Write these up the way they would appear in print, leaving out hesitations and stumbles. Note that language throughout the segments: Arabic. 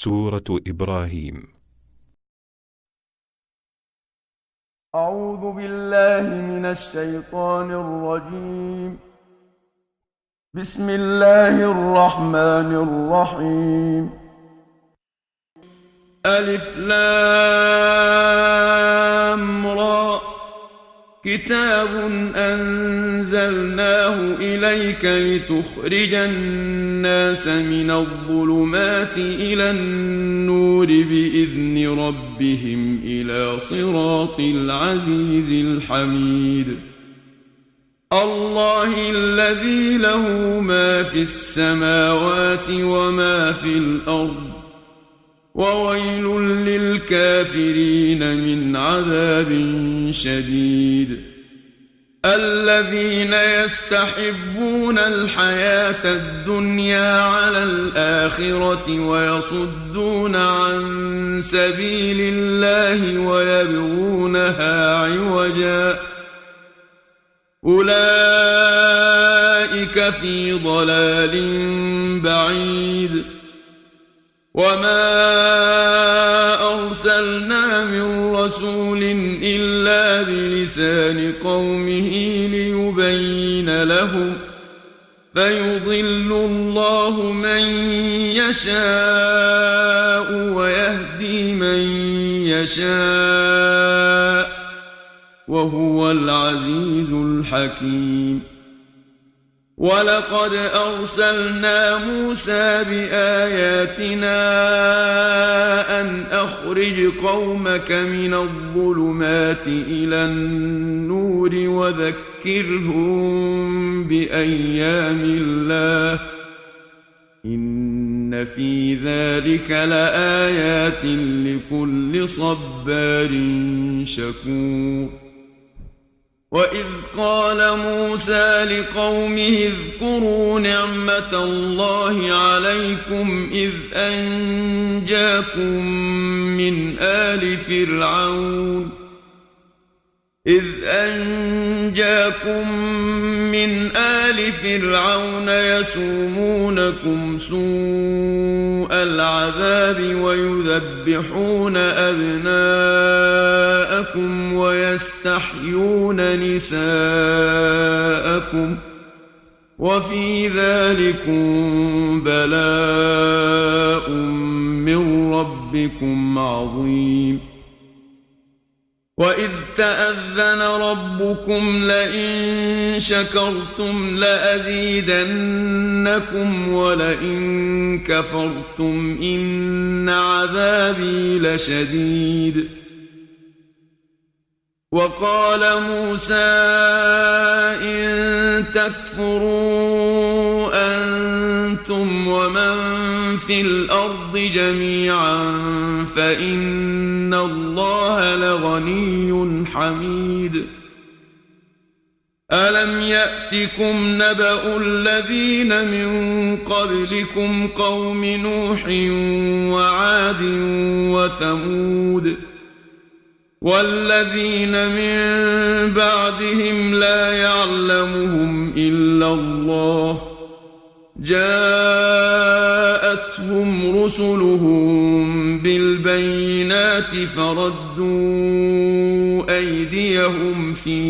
سورة إبراهيم. أعوذ بالله من الشيطان الرجيم. بسم الله الرحمن الرحيم. ألف لام را، كتاب أنزلناه إليك لتخرج الناس من الظلمات إلى النور بإذن ربهم إلى صراط العزيز الحميد. الله الذي له ما في السماوات وما في الأرض، وويل للكافرين من عذاب شديد. الذين يستحبون الحياة الدنيا على الآخرة ويصدون عن سبيل الله ويبغونها عوجا، أولئك في ضلال بعيد. وما أرسلنا من رسول إلا بلسان قومه ليبين لهم، فيضل الله من يشاء ويهدي من يشاء، وهو العزيز الحكيم. ولقد أرسلنا موسى بآياتنا أن أخرج قومك من الظلمات إلى النور وذكرهم بأيام الله، إن في ذلك لآيات لكل صبار شكور. وإذ قال موسى لقومه اذكروا نعمة الله عليكم إذ أنجاكم من آل فرعون يسومونكم سوء العذاب ويذبحون أبناءكم ويستحيون نساءكم، وفي ذلكم بلاء من ربكم عظيم. وإذ تأذن ربكم لئن شكرتم لأزيدنكم ولئن كفرتم إن عذابي لشديد. وقال موسى إن تكفروا أنتم ومن في الأرض جميعا فإن الله لغني حميد. ألم يأتكم نبأ الذين من قبلكم قوم نوح وعاد وثمود والذين من بعدهم لا يعلمهم إلا الله، جاءتهم رسلهم بالبينات فردوا أيديهم في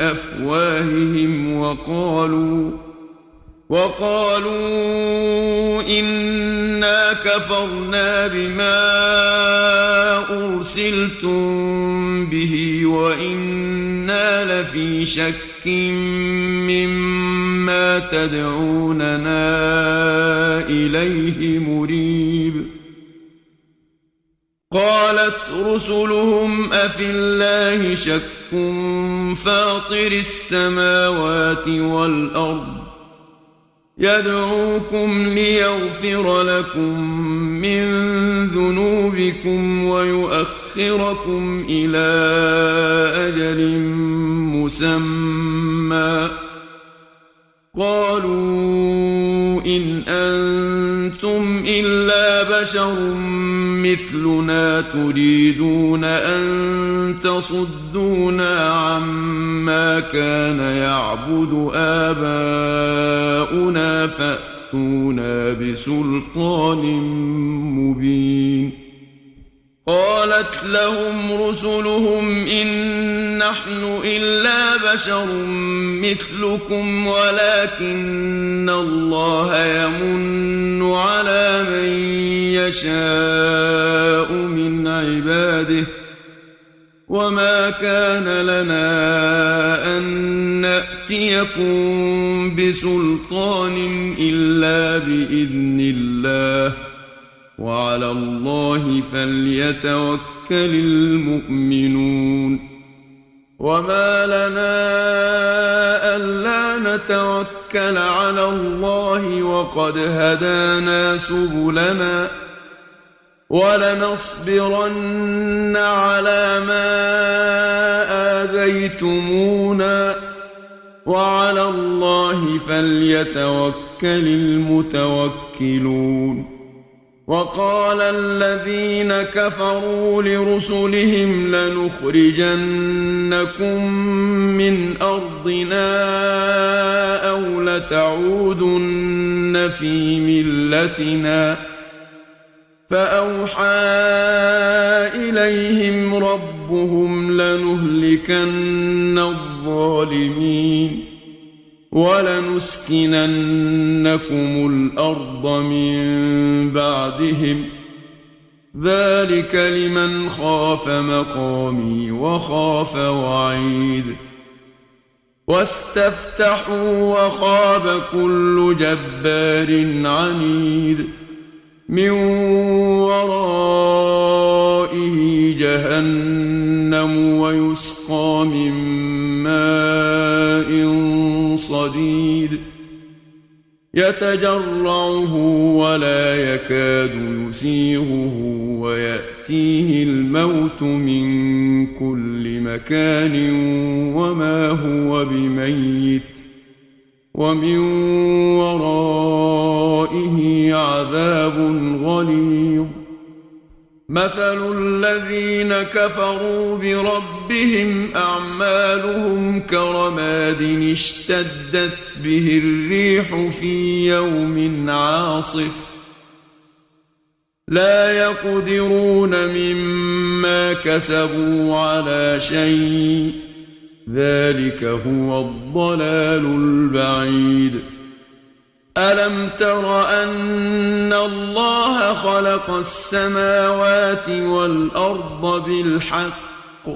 أفواههم وقالوا إنا كفرنا بما أرسلتم به وإنا لفي شك مما تدعوننا إليه مريب. قالت رسلهم أفي الله شك فاطر السماوات والأرض يدعوكم ليغفر لكم من ذنوبكم ويؤخركم إلى أجل مسمى. قالوا إن أنتم إلا بشر مثلنا تريدون أن تصدونا عما كان يعبد آباؤنا فأتونا بسلطان مبين. قالت لهم رسلهم إن نحن إلا بشر مثلكم ولكن الله يمن على من يشاء من عباده وما كان لنا أن نأتيكم بسلطان إلا بإذن الله وعلى الله فليتوكل المؤمنون. وما لنا ألا نتوكل على الله وقد هدانا سبلنا ولنصبرن على ما آذيتمونا وعلى الله فليتوكل المتوكلون. وقال الذين كفروا لرسلهم لنخرجنكم من أرضنا أو لتعودن في ملتنا فأوحى إليهم ربهم لنهلكن الظالمين ولنسكننكم الأرض من بعدهم ذلك لمن خاف مقامي وخاف وعيد. واستفتحوا وخاب كل جبار عنيد من ورائه جهنم ويسقى من ماء صديد يتجرعه ولا يكاد يسيغه ويأتيه الموت من كل مكان وما هو بميت ومن ورائه عذاب غليظ. مثل الذين كفروا بربهم أعمالهم كرماد اشتدت به الريح في يوم عاصف لا يقدرون مما كسبوا على شيء ذلك هو الضلال البعيد. ألم تر أن الله خلق السماوات والأرض بالحق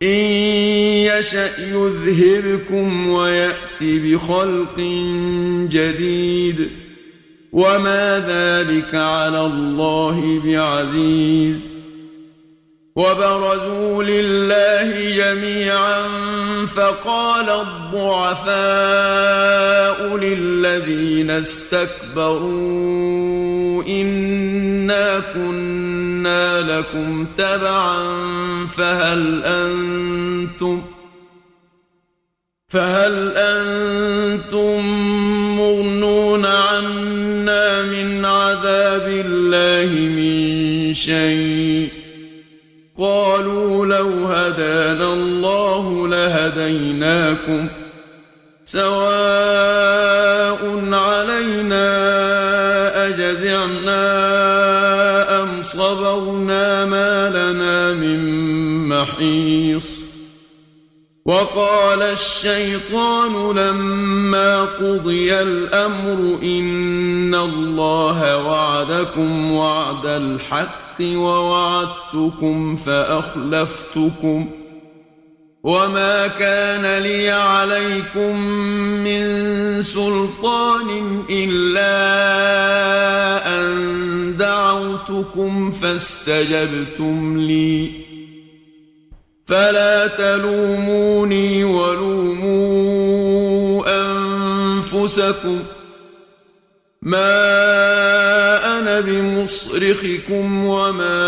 إن يشأ يذهبكم ويأت بخلق جديد وما ذلك على الله بعزيز. وبرزوا لله جميعا فقال الضعفاء للذين استكبروا إنا كنا لكم تبعا فهل أنتم مغنون عنا من عذاب الله من شيء قالوا لو هدانا الله لهديناكم سواء علينا أجزعنا أم صبرنا ما لنا من محيص. وقال الشيطان لما قضي الأمر إن الله وعدكم وعد الحق ووعدتكم فأخلفتكم وما كان لي عليكم من سلطان إلا أن دعوتكم فاستجبتم لي فلا تلوموني ولوموا أنفسكم ما أنا بمصرخكم وما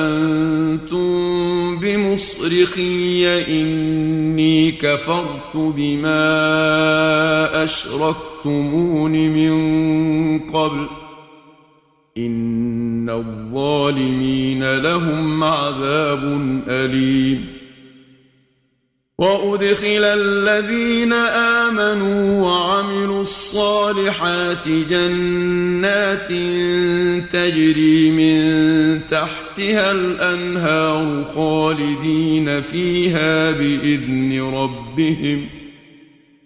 أنتم بمصرخي إني كفرت بما أشركتمون من قبل إن الظالمين لهم عذاب أليم. وأدخل الذين آمنوا وعملوا الصالحات جنات تجري من تحتها الأنهار خالدين فيها بإذن ربهم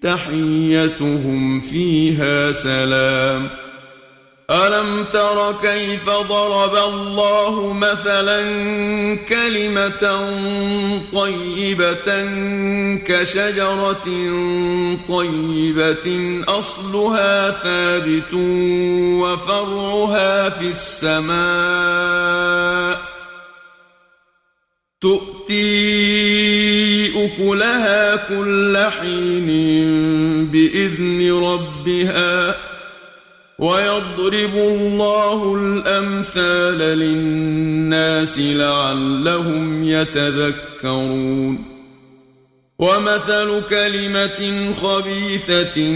تحيتهم فيها سلام. ألم تر كيف ضرب الله مثلا كلمة طيبة كشجرة طيبة أصلها ثابت وفرعها في السماء تؤتي أكلها كل حين بإذن ربها ويضرب الله الأمثال للناس لعلهم يتذكرون. ومثل كلمة خبيثة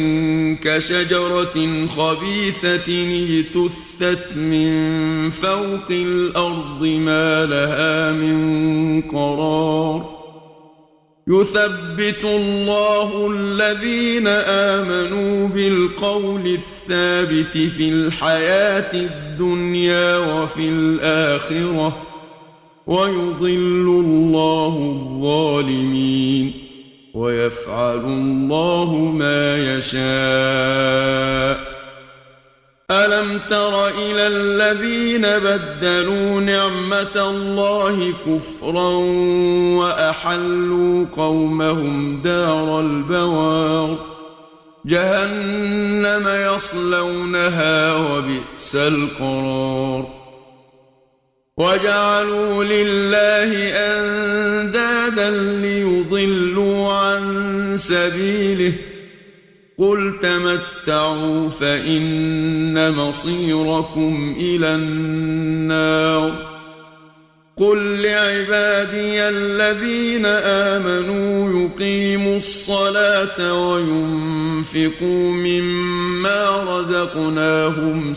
كشجرة خبيثة اجتثت من فوق الأرض ما لها من قرار. يثبت الله الذين آمنوا بالقول الثابت في الحياة الدنيا وفي الآخرة ويضل الله الظالمين ويفعل الله ما يشاء. ألم تر إلى الذين بدلوا نعمة الله كفرا وأحلوا قومهم دار البوار جهنم يصلونها وبئس القرار. وجعلوا لله أندادا ليضلوا عن سبيله قل تمتعوا فإن مصيركم إلى النار. قل لعبادي الذين آمنوا يقيموا الصلاة وينفقوا مما رزقناهم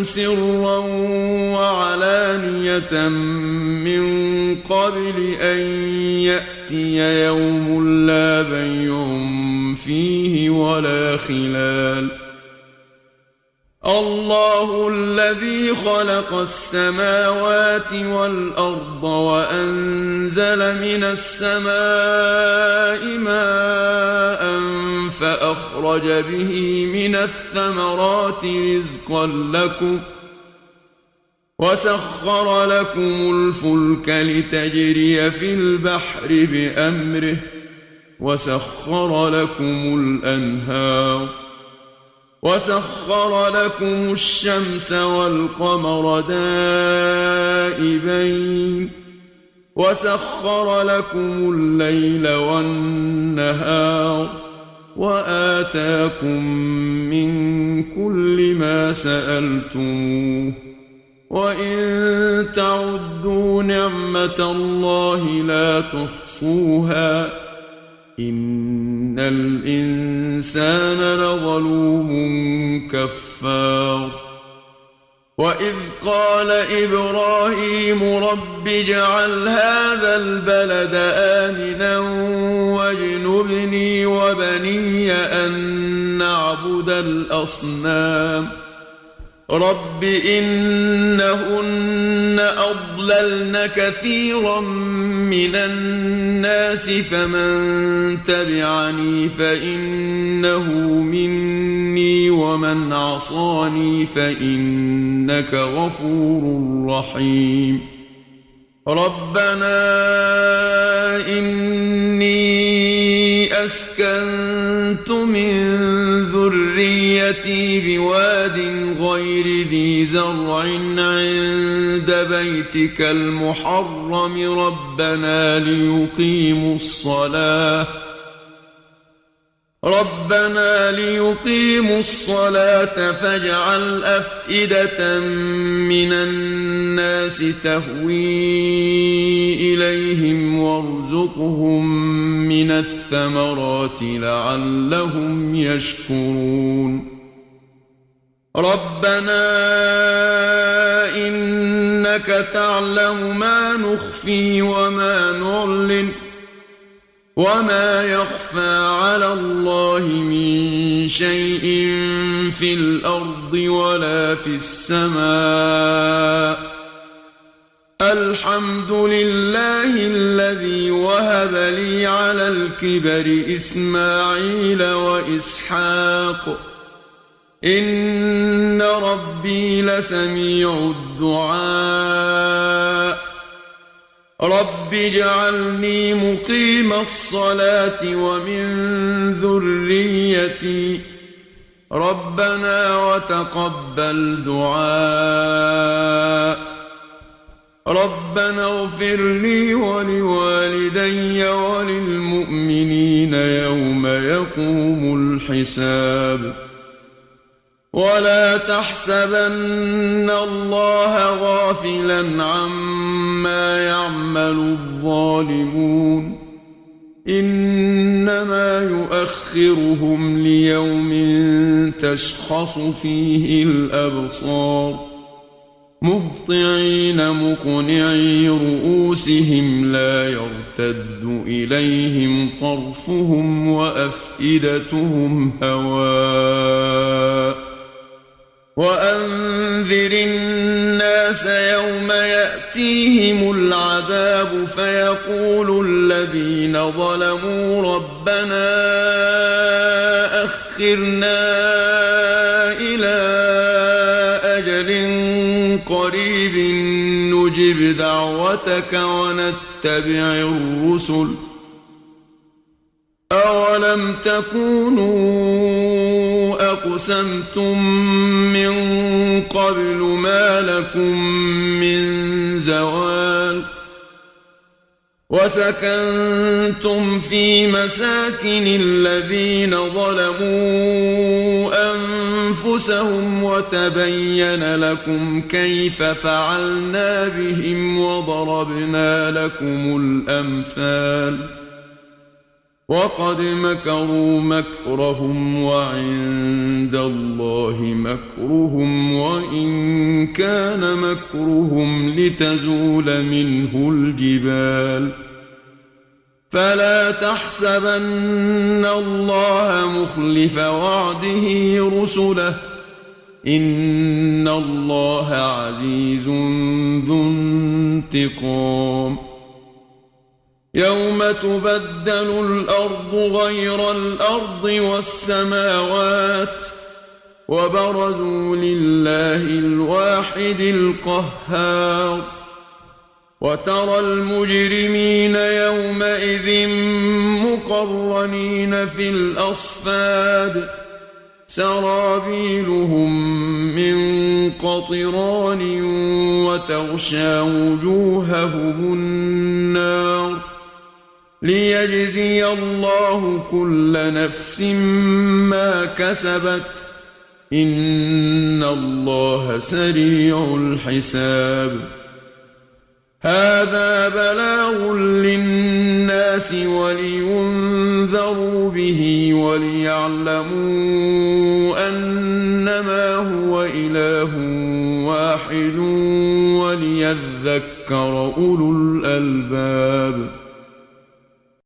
سرا وعلانية من قبل أن يأتي يوم لا بيع فيه ولا خلال. الله الذي خلق السماوات والأرض وأنزل من السماء ماء فأخرج به من الثمرات رزقا لكم وسخر لكم الفلك لتجري في البحر بأمره وسخر لكم الأنهار وسخر لكم الشمس والقمر دائبين وسخر لكم الليل والنهار وآتاكم من كل ما سألتموه وإن تعدوا نعمة الله لا تحصوها إن الإنسان لظلوم كفار. وإذ قال إبراهيم رب اجعل هذا البلد آمنا واجنبني وبني أن نعبد الأصنام. رب إنهن أضللن كثيرا من الناس فمن تبعني فإنه مني ومن عصاني فإنك غفور رحيم. ربنا إني أسكنت من ذريتي بواد غير ذي زرع عند بيتك المحرم ربنا ليقيموا الصلاة فاجعل أفئدة من الناس تهوي إليهم وارزقهم من الثمرات لعلهم يشكرون. ربنا إنك تعلم ما نخفي وما نعلن وما يخفى على الله من شيء في الأرض ولا في السماء الحمد لله الذي وهب لي على الكبر إسماعيل وإسحاق إن ربي لسميع الدعاء رب اجعلني مقيم الصلاة ومن ذريتي ربنا وتقبل دعاء ربنا اغفر لي ولوالدي وللمؤمنين يوم يقوم الحساب ولا تحسبن الله غافلا عما يعمل الظالمون إنما يؤخرهم ليوم تشخص فيه الأبصار مهطعين مقنعي رؤوسهم لا يرتد إليهم طرفهم وأفئدتهم هواء وأنذر الناس يوم يأتيهم العذاب فيقول الذين ظلموا ربنا أخرنا إلى أجل قريب نجب دعوتك ونتبع الرسل أولم تكونوا أقسمتم من قبل ما لكم من زوال وسكنتم في مساكن الذين ظلموا أنفسهم وتبين لكم كيف فعلنا بهم وضربنا لكم الأمثال وقد مكروا مكرهم وعند الله مكرهم وإن كان مكرهم لتزول منه الجبال فلا تحسبن الله مخلف وعده رسله إن الله عزيز ذو انتقام يوم تبدل الأرض غير الأرض والسماوات وبرزوا لله الواحد القهار وترى المجرمين يومئذ مقرنين في الأصفاد سرابيلهم من قطران وتغشى وجوههم النار ليجزي الله كل نفس ما كسبت إن الله سريع الحساب هذا بلاغ للناس ولينذروا به وليعلموا أنما هو إله واحد وليذكر أولو الألباب